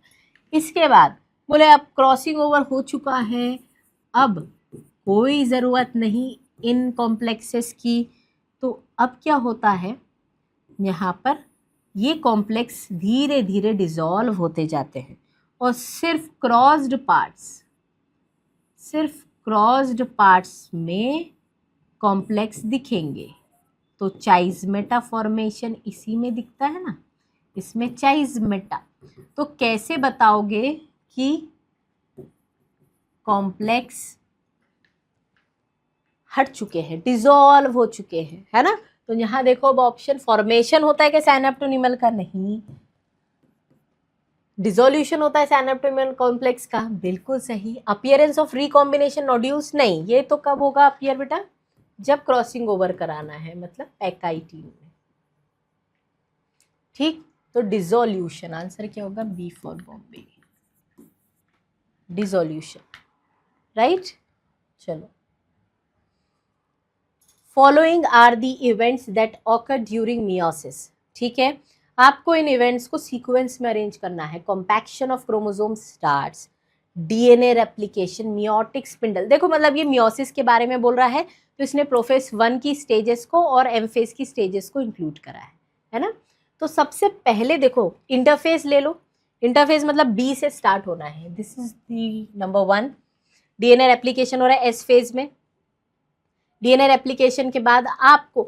इसके बाद बोले अब क्रॉसिंग ओवर हो चुका है, अब कोई ज़रूरत नहीं इन कॉम्प्लेक्सेस की, तो अब क्या होता है, यहाँ पर ये कॉम्प्लेक्स धीरे धीरे डिसॉल्व होते जाते हैं और सिर्फ क्रॉस्ड पार्ट्स में कॉम्प्लेक्स दिखेंगे। तो चाइज़मेटा फॉर्मेशन इसी में दिखता है ना, इसमें चाइज़मेटा। तो कैसे बताओगे कि कॉम्प्लेक्स हट चुके हैं, डिसॉल्व हो चुके हैं, है ना। तो यहाँ देखो अब ऑप्शन फॉर्मेशन होता है कि साइनेप्टोनिमल का, नहीं, डिसोल्यूशन होता है साइनेप्टोनिमल कॉम्प्लेक्स का, बिल्कुल सही। अपीयरेंस ऑफ रिकॉम्बिनेशन नोड्यूल्स, नहीं, ये तो कब होगा अपीयर बेटा, जब क्रॉसिंग ओवर कराना है, मतलब पैकाइटीन में, ठीक। तो डिसोल्यूशन, आंसर क्या होगा, B for Bombay, dissolution, right. चलो, following are the events that occur during meiosis, ठीक है। आपको इन इवेंट्स को सीक्वेंस में अरेंज करना है। Compaction of chromosome starts, DNA replication, meiotic spindle, देखो मतलब ये मियोसिस के बारे में बोल रहा है, तो इसने प्रोफेज 1 की स्टेजेस को और एमफेज की स्टेजेस को इंक्लूड करा है ना। तो सबसे पहले देखो इंटरफेज ले लो, इंटरफेज मतलब बी से स्टार्ट होना है, this is the number 1। DNA replication हो रहा है एस फेज में, डीएनए रेप्लिकेशन के बाद आपको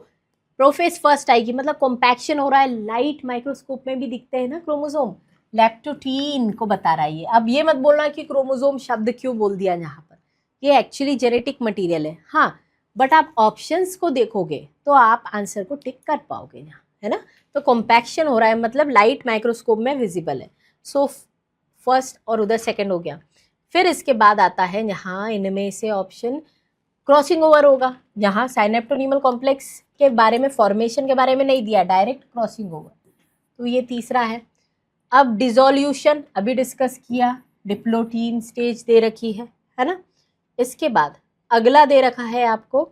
प्रोफेज फर्स्ट आएगी, मतलब कॉम्पैक्शन हो रहा है, लाइट माइक्रोस्कोप में भी दिखते हैं ना क्रोमोसोम, लैक्टोटीन को बता रहा है ये। अब ये मत बोलना कि क्रोमोसोम शब्द क्यों बोल दिया यहाँ पर, ये एक्चुअली जेनेटिक मटेरियल है, हाँ, बट आप ऑप्शंस को देखोगे तो आप आंसर को टिक कर पाओगे यहाँ, है ना। तो कॉम्पैक्शन हो रहा है मतलब लाइट माइक्रोस्कोप में विजिबल है, सो फर्स्ट और उधर सेकेंड हो गया। फिर इसके बाद आता है यहाँ इनमें से ऑप्शन क्रॉसिंग ओवर होगा, यहाँ साइनेप्टोनिमल कॉम्प्लेक्स के बारे में, फॉर्मेशन के बारे में नहीं दिया, डायरेक्ट क्रॉसिंग ओवर, तो ये तीसरा है। अब डिसोल्यूशन अभी डिस्कस किया, डिप्लोटीन स्टेज दे रखी है ना। इसके बाद अगला दे रखा है आपको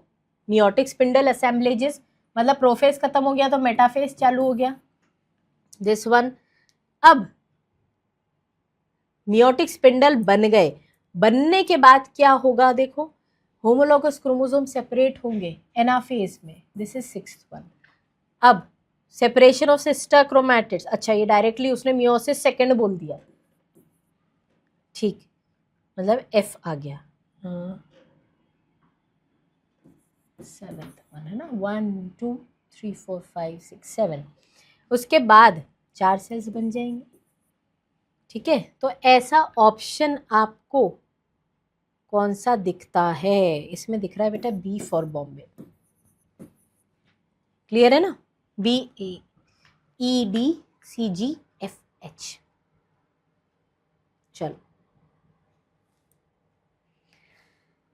मियोटिक स्पिंडल असेंबलेजेस, मतलब प्रोफेज खत्म हो गया तो मेटाफेज चालू हो गया, दिस वन। अब मियोटिक स्पिंडल बन गए, बनने के बाद क्या होगा, देखो होमोलॉगस क्रोमोसोम सेपरेट होंगे एनाफेज में, दिस इज 6th वन। अब सेपरेशन ऑफ सिस्टर क्रोमैटिड्स, अच्छा ये डायरेक्टली उसने मियोसिस सेकंड बोल दिया, ठीक, मतलब एफ आ गया, 7th वन है ना, 1 2 3 4 5 6 7। उसके बाद 4 सेल्स बन जाएंगे, ठीक है। तो ऐसा ऑप्शन आपको कौन सा दिखता है, इसमें दिख रहा है बेटा बी फॉर बॉम्बे, क्लियर है ना, बी ए ई डी सी जी एफ एच। चलो,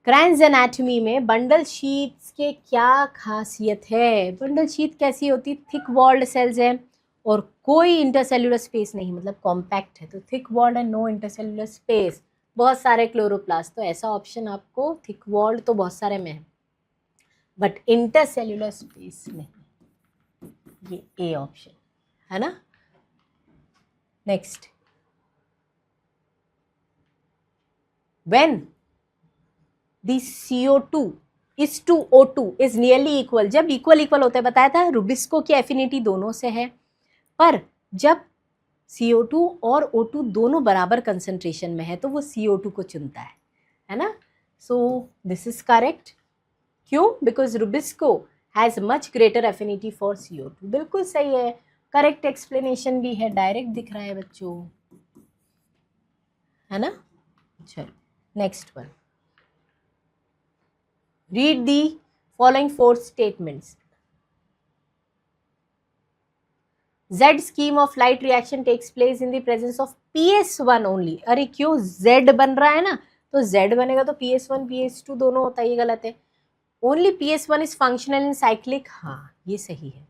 क्रैन्स एनाटॉमी में बंडल शीट्स के क्या खासियत है, बंडल शीट कैसी होती, थिक वॉल्ड सेल्स है और कोई इंटरसेल्युलर स्पेस नहीं, मतलब कॉम्पैक्ट है, तो thick walled and no intercellular space, बहुत सारे क्लोरोप्लास्ट, तो ऐसा ऑप्शन आपको, थिक वॉल्ड तो बहुत सारे में है बट इंटरसेल्युलर स्पेस नहीं, ये ए ऑप्शन है ना। Next, when the CO2 is to O2 is nearly equal, जब इक्वल होता है, बताया था रुबिस्को की एफिनिटी दोनों से है, पर जब CO2 और O2 दोनों बराबर कंसंट्रेशन में है तो वो CO2 को चुनता है ना। सो दिस इज करेक्ट, क्यों, because Rubisco has much greater affinity for CO2, बिल्कुल सही है। करेक्ट एक्सप्लेनेशन भी है, डायरेक्ट दिख रहा है बच्चों, है ना। चलो next one, read the following 4 statements. Z scheme of light reaction takes place in the presence of PS1 only। अरे क्यों, Z बन रहा है ना, तो Z बनेगा तो PS1 PS2 दोनों होता है, ये गलत है। Only PS1 is functional in cyclic, हाँ ये सही है।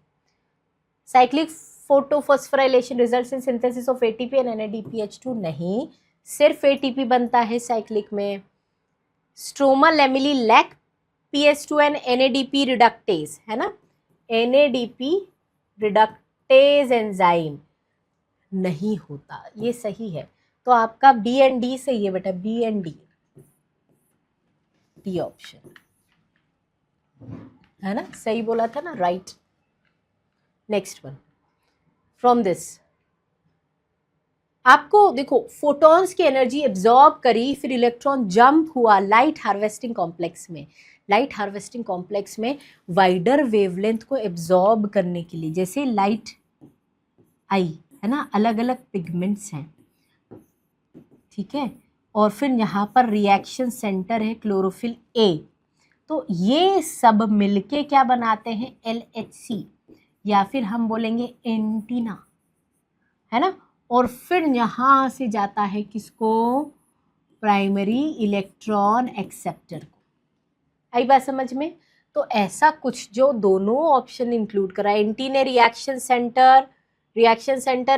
Cyclic photophosphorylation results in synthesis of ATP and NADPH2, नहीं, सिर्फ ATP बनता है साइक्लिक में। Stroma lamellae lack PS2 and NADP reductase, है ना, NADP रिडक्टेज एंजाइम नहीं होता, ये सही है। तो आपका B एंड D सही है बेटा, B and D, D option, है ना, सही बोला था ना, right. Next one, from this आपको देखो, फोटॉन्स की एनर्जी एब्जॉर्ब करी, फिर इलेक्ट्रॉन जंप हुआ लाइट हार्वेस्टिंग कॉम्प्लेक्स में। लाइट हार्वेस्टिंग कॉम्प्लेक्स में वाइडर वेवलेंथ को एब्जॉर्ब करने के लिए, जैसे लाइट आई है ना, अलग अलग पिगमेंट्स हैं, ठीक है, और फिर यहाँ पर रिएक्शन सेंटर है क्लोरोफिल A, तो ये सब मिलके क्या बनाते हैं, LHC, या फिर हम बोलेंगे एंटीना, है ना, और फिर यहाँ से जाता है किसको, प्राइमरी इलेक्ट्रॉन एक्सेप्टर को। आई बात समझ में। तो ऐसा कुछ जो दोनों ऑप्शन इंक्लूड करा, antenna reaction centre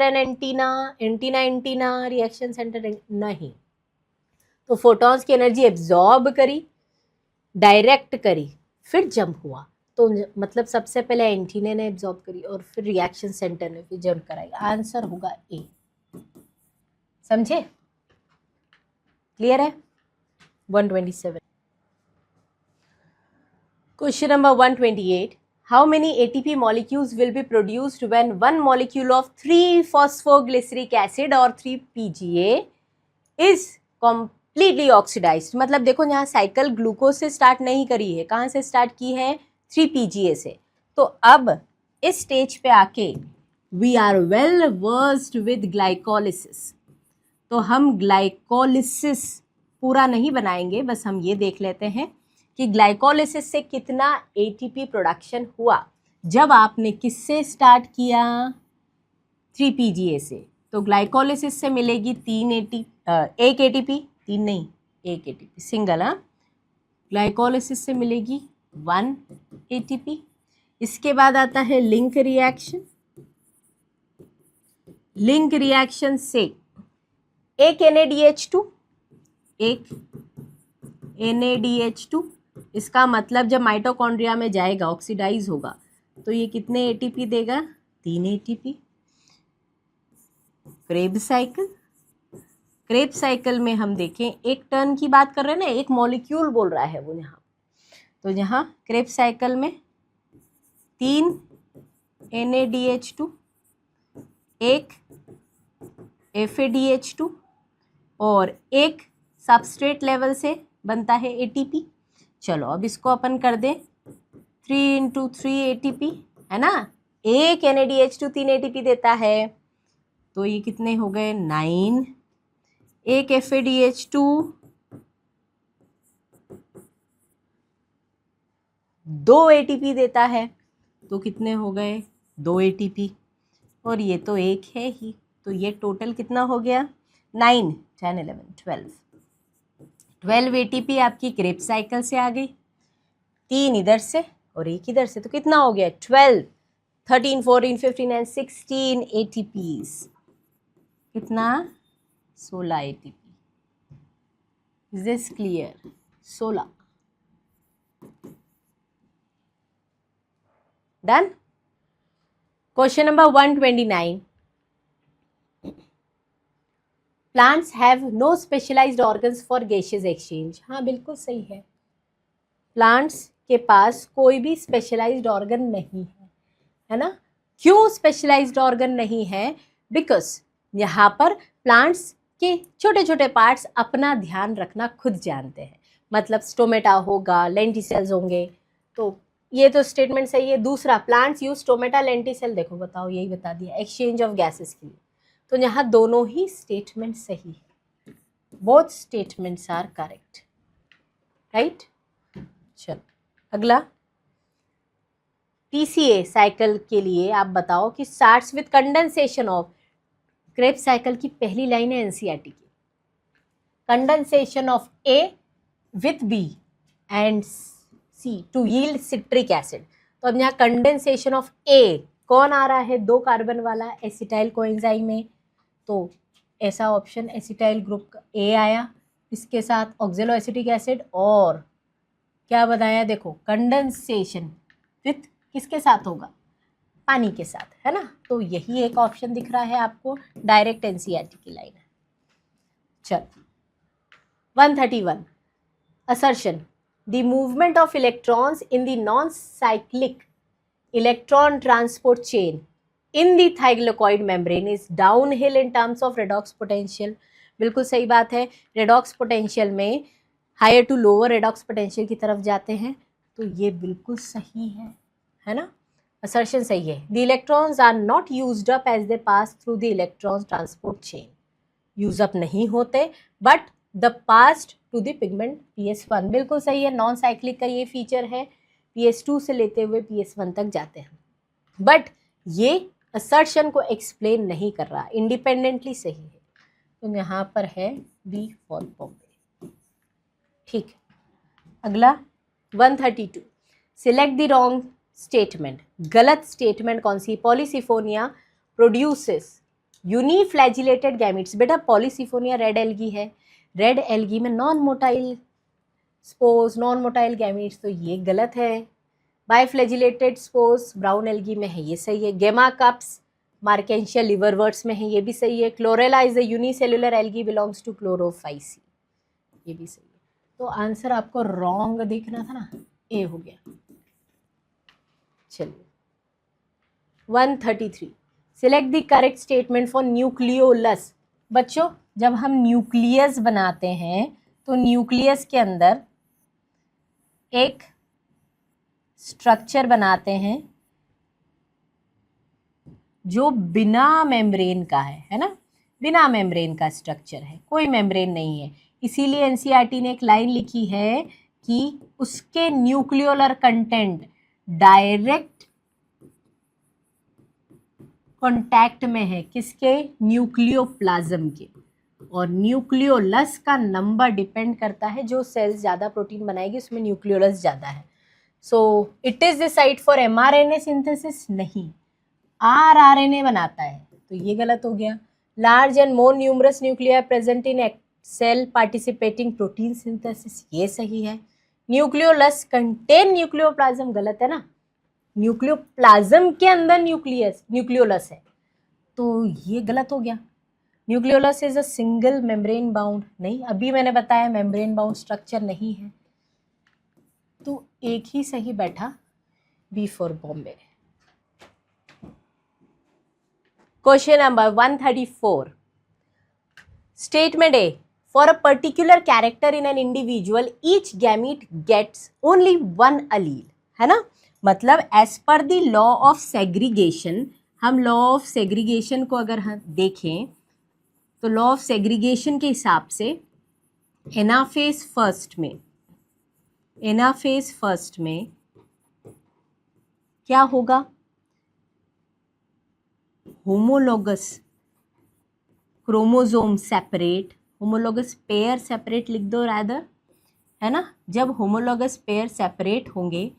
and antenna, antenna reaction centre नहीं, तो फोटॉन्स की एनर्जी एब्जॉर्ब करी, डायरेक्ट करी, फिर जंप हुआ, तो मतलब सबसे पहले एंटीना ने एब्जॉर्ब करी और फिर रिएक्शन सेंटर ने फिर जंप कराई। आंसर होगा ए, समझे, क्लियर है। 127, question number 128, how many ATP molecules will be produced when one molecule of 3-phosphoglyceric acid or 3-PGA is completely oxidized। मतलब देखो यहाँ साइकिल ग्लूकोज से स्टार्ट नहीं करी है, कहाँ से स्टार्ट की है, 3-PGA से। तो अब इस स्टेज पे आके we are well versed with glycolysis, तो हम ग्लाइकोलिसिस पूरा नहीं बनाएंगे, बस हम ये देख लेते हैं कि ग्लाइकोलिसिस से कितना ATP प्रोडक्शन हुआ जब आपने किससे स्टार्ट किया, 3-PGA से। तो ग्लाइकोलिसिस से मिलेगी 1 ATP, 3 नहीं 1 ATP सिंगल, हाँ, ग्लाइकोलिसिस से मिलेगी 1 ATP। इसके बाद आता है लिंक रिएक्शन, लिंक रिएक्शन से 1 NADH2, 1 NADH2, इसका मतलब जब माइटोकॉन्ड्रिया में जाएगा ऑक्सीडाइज होगा तो ये कितने ATP देगा, 3 ATP। Krebs cycle, Krebs cycle में हम देखें एक टर्न की बात कर रहे हैं ना, एक मॉलिक्यूल बोल रहा है वो यहाँ, तो यहाँ क्रेब्स साइकिल में 3 NADH2, 1 FADH2 और 1 सबस्ट्रेट लेवल से बनता है ATP। चलो अब इसको अपन कर दें 3 × 3 ATP, है ना, 1 NADH2 3 ATP देता है, तो ये कितने हो गए, 9। 1 FADH2 2 ATP देता है, तो कितने हो गए, 2 ATP, और ये तो 1 है ही, तो ये टोटल कितना हो गया, 9, 10, 11, 12 ATP आपकी क्रेब्स साइकिल से आ गई, 3 इधर से और 1 इधर से, तो कितना हो गया, 12, 13, 14, 15 एंड 16 ATPs, कितना, 16 ATP। Is this clear, 16, done. Question number 129, plants have no specialised organs for gaseous exchange. हाँ बिल्कुल सही है, प्लांट्स के पास कोई भी स्पेशलाइज्ड ऑर्गन नहीं है ना। क्यों स्पेशलाइज्ड ऑर्गन नहीं है, बिकॉज यहाँ पर प्लांट्स के छोटे छोटे पार्ट्स अपना ध्यान रखना खुद जानते हैं, मतलब स्टोमेटा होगा, लेंटिसेल्स होंगे, तो ये तो स्टेटमेंट सही है। दूसरा, प्लांट्स यूज टोमेटा लेंटिसेल, देखो बताओ, यही बता दिया, एक्सचेंज ऑफ गैसेस के लिए। तो यहाँ दोनों ही स्टेटमेंट सही है, both statements are correct, right. चलो अगला, टीसीए साइकिल के लिए आप बताओ कि starts with condensation of, Krebs cycle की पहली लाइन है एनसीईआरटी की, condensation of A with B and C to yield citric acid. तो अब यहाँ कंडेंसेशन ऑफ ए कौन आ रहा है, 2 कार्बन वाला एसिटाइल कोएंजाइम में, तो ऐसा ऑप्शन एसिटाइल ग्रुप का ए आया, इसके साथ ऑक्जेलो एसिटिक एसिड, और क्या बताया, देखो कंडेंसेशन विथ किसके साथ होगा, पानी के साथ, है ना। तो यही एक ऑप्शन दिख रहा है आपको, डायरेक्ट एनसीईआरटी की लाइन है। चलो 131, assertion, the movement of electrons in the non-cyclic electron transport chain in the thylakoid membrane is downhill in terms of redox potential। बिल्कुल सही बात है, रेडॉक्स पोटेंशियल में higher to lower redox potential की तरफ जाते हैं, तो ये बिल्कुल सही है ना, असर्शन सही है। The electrons are not used up as they pass through the electron transport chain, use up नहीं होते, but the passed to the pigment PS1, बिल्कुल सही है, नॉन साइक्लिक का ये फीचर है, PS2 से लेते हुए PS1 तक जाते हैं, बट ये असर्शन को एक्सप्लेन नहीं कर रहा, इंडिपेंडेंटली सही है। तो यहाँ पर है बी फॉर बॉम्बे, ठीक। अगला 132, सिलेक्ट द रॉन्ग स्टेटमेंट, गलत स्टेटमेंट कौन सी, पॉलीसिफोनिया प्रोड्यूसेस यूनिफ्लैजिलेटेड गैमिट्स। बेटा पॉलीसिफोनिया रेड एल्गी है, रेड एल्गी में non motile spores, non motile gametes, तो ये गलत है। बाइफ्लैजिलेटेड स्पोर्स ब्राउन एल्गी में है, ये सही है। गेमा कप्स मार्केंशिया लिवरवर्ट्स में है, ये भी सही है। Chlorella is the unicellular algae belongs to Chlorophyceae, ये भी सही है। तो आंसर आपको रॉन्ग देखना था ना, ए हो गया। चलिए 133, select the correct statement for nucleolus. बच्चों जब हम न्यूक्लियस बनाते हैं तो न्यूक्लियस के अंदर एक स्ट्रक्चर बनाते हैं जो बिना मेम्ब्रेन का है ना, बिना मेम्ब्रेन का स्ट्रक्चर है, कोई मेम्ब्रेन नहीं है। इसीलिए एनसीईआरटी ने एक लाइन लिखी है कि उसके न्यूक्लियोलर कंटेंट डायरेक्ट कांटेक्ट में है, किसके, न्यूक्लियोप्लाज्म के, और न्यूक्लियोलस का नंबर डिपेंड करता है, जो सेल्स ज़्यादा प्रोटीन बनाएगी उसमें न्यूक्लियोलस ज़्यादा है। So it is the site for mRNA synthesis, नहीं, rRNA बनाता है, तो ये गलत हो गया। Large and more numerous nuclei present in cell participating protein synthesis, ये सही है। न्यूक्लियोलस कंटेन न्यूक्लियोप्लाज्म, गलत है ना, न्यूक्लियोप्लाज्म के अंदर न्यूक्लियोलस है, तो ये गलत हो गया। Nucleolus is a single membrane bound, नहीं, अभी मैंने बताया मेम्ब्रेन बाउंड स्ट्रक्चर नहीं है, तो एक ही सही बैठा, B for Bombay. Question number 134, statement A, for a particular character in an individual each gamete gets only one allele, है ना, मतलब as per the law of segregation, हम लॉ ऑफ सेग्रीगेशन को अगर हम देखें तो लॉ ऑफ सेग्रीगेशन के हिसाब से एनाफेज फर्स्ट में क्या होगा, homologous chromosome separate, homologous pair separate लिख दो रादर, है ना। जब होमोलोगस पेयर सेपरेट होंगे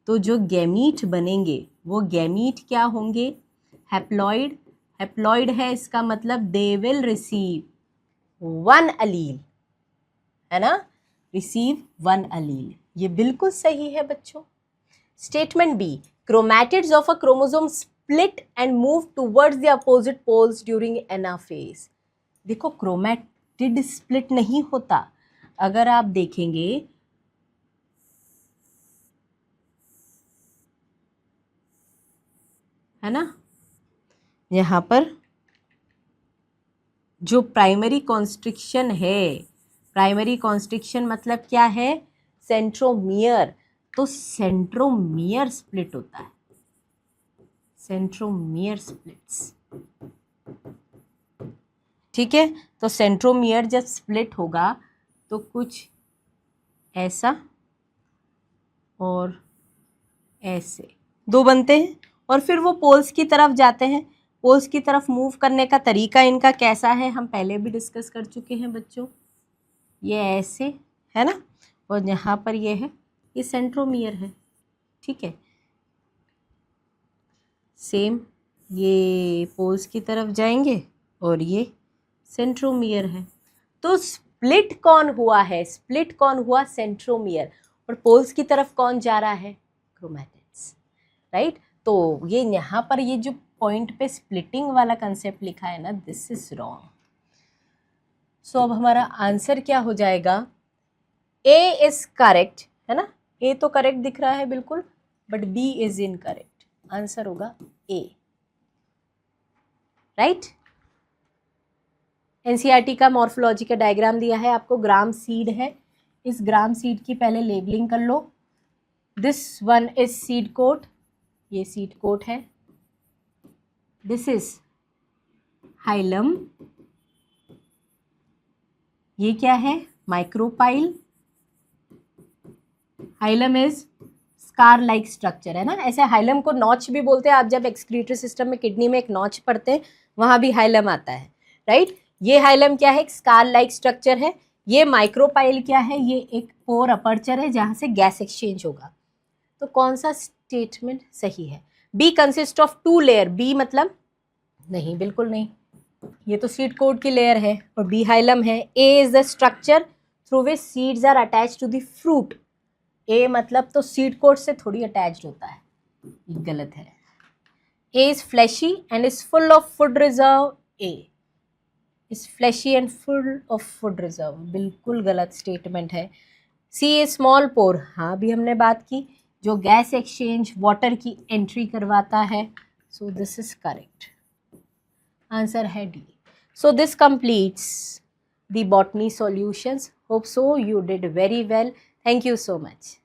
तो जो गैमीट बनेंगे वो गैमीट क्या होंगे, हैप्लॉइड, हैप्लॉइड है, इसका मतलब they will receive one allele, है ना, रिसीव वन अलील, ये बिल्कुल सही है बच्चों। Statement B, chromatids of a chromosome split and move towards the opposite poles during anaphase. देखो क्रोमैटिड स्प्लिट नहीं होता, अगर आप देखेंगे है ना, यहाँ पर जो प्राइमरी कॉन्स्ट्रिक्शन है, प्राइमरी कॉन्स्ट्रिक्शन मतलब क्या है, सेंट्रोमियर, तो सेंट्रोमियर स्प्लिट होता है, सेंट्रोमियर स्प्लिट्स। ठीक है, तो सेंट्रोमियर जब स्प्लिट होगा तो कुछ ऐसा और ऐसे दो बनते हैं, और फिर वो पोल्स की तरफ जाते हैं। पोल्स की तरफ मूव करने का तरीका इनका कैसा है हम पहले भी डिस्कस कर चुके हैं बच्चों। ये ऐसे है ना, और यहाँ पर ये है, ये सेंट्रोमियर है। ठीक है, सेम ये पोल्स की तरफ जाएंगे और ये सेंट्रोमियर है। तो स्प्लिट कौन हुआ है, स्प्लिट कौन हुआ, सेंट्रोमियर, और पोल्स की तरफ कौन जा रहा है, क्रोमैटिड्स, राइट। तो ये यहाँ पर ये जो पॉइंट पे स्प्लिटिंग वाला कंसेप्ट लिखा है ना, दिस इज रॉन्ग। सो अब हमारा आंसर क्या हो जाएगा, ए इज करेक्ट, है ना, ए तो करेक्ट दिख रहा है बिल्कुल, but B is incorrect. Answer होगा ए, राइट। एनसीईआरटी का मॉर्फोलॉजी का डायग्राम दिया है आपको, ग्राम सीड है, इस ग्राम सीड की पहले लेबलिंग कर लो। This one is seed coat, ये सीड कोट है। दिस इज हाइलम, ये क्या है, micropyle. Hilum is scar like structure, है ना, ऐसे हाइलम को नॉच भी बोलते हैं। आप जब एक्सक्रीटरी सिस्टम में किडनी में एक नॉच पढ़ते हैं वहां भी हाइलम आता है, राइट। ये हाइलम क्या है, एक स्कार लाइक स्ट्रक्चर है। ये माइक्रोपाइल क्या है, ये एक पोर अपर्चर है जहां से गैस एक्सचेंज होगा। तो कौन सा स्टेटमेंट सही है, B consist of 2 layer, B मतलब नहीं, बिल्कुल नहीं, ये तो सीड कोट की लेयर है और बी हाइलम है। A is the structure through which seeds are attached to the fruit, A मतलब तो सीड कोट से थोड़ी अटैच्ड होता है, ये गलत है। A is fleshy and is full of food reserve, A is fleshy and full of food reserve, बिल्कुल गलत स्टेटमेंट है। सी ए स्मॉल पोर, हाँ भी हमने बात की, जो गैस एक्सचेंज वाटर की एंट्री करवाता है। So this is correct, answer है D. So this completes the botany solutions. Hope so you did very well. Thank you so much.